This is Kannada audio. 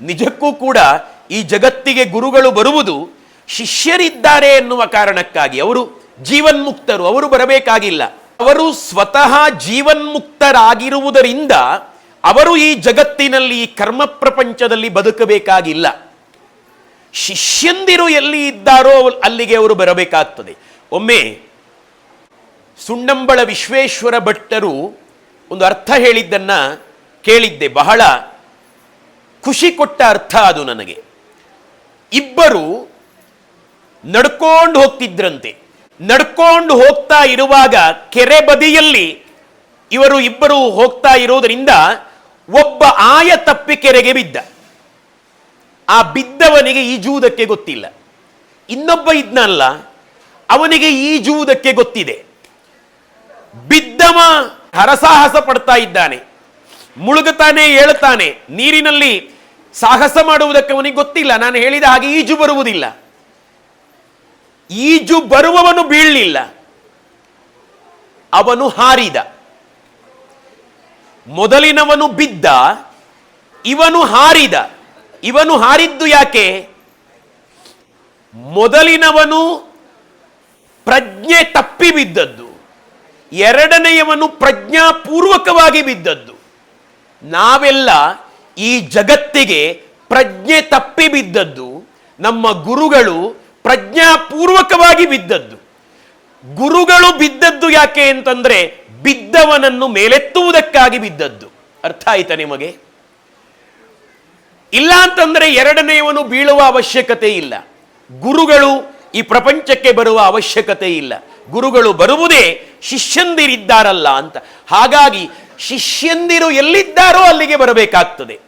ನಿಜಕ್ಕೂ ಕೂಡ ಈ ಜಗತ್ತಿಗೆ ಗುರುಗಳು ಬರುವುದು ಶಿಷ್ಯರಿದ್ದಾರೆ ಎನ್ನುವ ಕಾರಣಕ್ಕಾಗಿ. ಅವರು ಜೀವನ್ಮುಕ್ತರು, ಅವರು ಬರಬೇಕಾಗಿಲ್ಲ. ಅವರು ಸ್ವತಃ ಜೀವನ್ಮುಕ್ತರಾಗಿರುವುದರಿಂದ ಅವರು ಈ ಜಗತ್ತಿನಲ್ಲಿ ಈ ಕರ್ಮ ಪ್ರಪಂಚದಲ್ಲಿ ಬದುಕಬೇಕಾಗಿಲ್ಲ. ಶಿಷ್ಯಂದಿರು ಎಲ್ಲಿ ಇದ್ದಾರೋ ಅಲ್ಲಿಗೆ ಅವರು ಬರಬೇಕಾಗ್ತದೆ. ಒಮ್ಮೆ ಸುಣ್ಣಂಬಳ ವಿಶ್ವೇಶ್ವರ ಭಟ್ಟರು ಒಂದು ಅರ್ಥ ಹೇಳಿದ್ದನ್ನ ಕೇಳಿದ್ದೆ. ಬಹಳ ಖುಷಿ ಕೊಟ್ಟ ಅರ್ಥ ಅದು ನನಗೆ. ಇಬ್ಬರು ನಡ್ಕೊಂಡು ಹೋಗ್ತಿದ್ರಂತೆ. ನಡ್ಕೊಂಡು ಹೋಗ್ತಾ ಇರುವಾಗ ಕೆರೆ ಬದಿಯಲ್ಲಿ ಇವರು ಇಬ್ಬರು ಹೋಗ್ತಾ ಇರೋದರಿಂದ ಒಬ್ಬ ಆಯ ತಪ್ಪಿ ಕೆರೆಗೆ ಬಿದ್ದ. ಆ ಬಿದ್ದವನಿಗೆ ಈಜುವುದಕ್ಕೆ ಗೊತ್ತಿಲ್ಲ. ಇನ್ನೊಬ್ಬ ಇದ್ನಲ್ಲ, ಅವನಿಗೆ ಈಜುವುದಕ್ಕೆ ಗೊತ್ತಿದೆ. ಬಿದ್ದವ ಹರಸಾಹಸ ಪಡ್ತಾ ಇದ್ದಾನೆ, ಮುಳುಗುತ್ತಾನೆ, ಏಳುತ್ತಾನೆ. ನೀರಿನಲ್ಲಿ ಸಾಹಸ ಮಾಡುವುದಕ್ಕೆ ಅವನಿಗೆ ಗೊತ್ತಿಲ್ಲ. ನಾನು ಹೇಳಿದ ಹಾಗೆ ಈಜು ಬರುವುದಿಲ್ಲ. ಈಜು ಬರುವವನು ಬೀಳಲಿಲ್ಲ, ಅವನು ಹಾರಿದ. ಮೊದಲಿನವನು ಬಿದ್ದ, ಇವನು ಹಾರಿದ. ಇವನು ಹಾರಿದ್ದು ಯಾಕೆ? ಮೊದಲಿನವನು ಪ್ರಜ್ಞೆ ತಪ್ಪಿ ಬಿದ್ದದ್ದು, ಎರಡನೆಯವನು ಪ್ರಜ್ಞಾಪೂರ್ವಕವಾಗಿ ಬಿದ್ದದ್ದು. ನಾವೆಲ್ಲ ಈ ಜಗತ್ತಿಗೆ ಪ್ರಜ್ಞೆ ತಪ್ಪಿ ಬಿದ್ದದ್ದು, ನಮ್ಮ ಗುರುಗಳು ಪ್ರಜ್ಞಾಪೂರ್ವಕವಾಗಿ ಬಿದ್ದದ್ದು. ಗುರುಗಳು ಬಿದ್ದದ್ದು ಯಾಕೆ ಅಂತಂದ್ರೆ ಬಿದ್ದವನನ್ನು ಮೇಲೆತ್ತುವುದಕ್ಕಾಗಿ ಬಿದ್ದದ್ದು. ಅರ್ಥ ಆಯ್ತಾ ನಿಮಗೆ? ಇಲ್ಲ ಅಂತಂದ್ರೆ ಎರಡನೆಯವನು ಬೀಳುವ ಅವಶ್ಯಕತೆ ಇಲ್ಲ. ಗುರುಗಳು ಈ ಪ್ರಪಂಚಕ್ಕೆ ಬರುವ ಅವಶ್ಯಕತೆ ಇಲ್ಲ. ಗುರುಗಳು ಬರುವುದೇ ಶಿಷ್ಯಂದಿರಿದ್ದಾರಲ್ಲ ಅಂತ. ಹಾಗಾಗಿ ಶಿಷ್ಯಂದಿರು ಎಲ್ಲಿದ್ದಾರೋ ಅಲ್ಲಿಗೆ ಬರಬೇಕಾಗ್ತದೆ.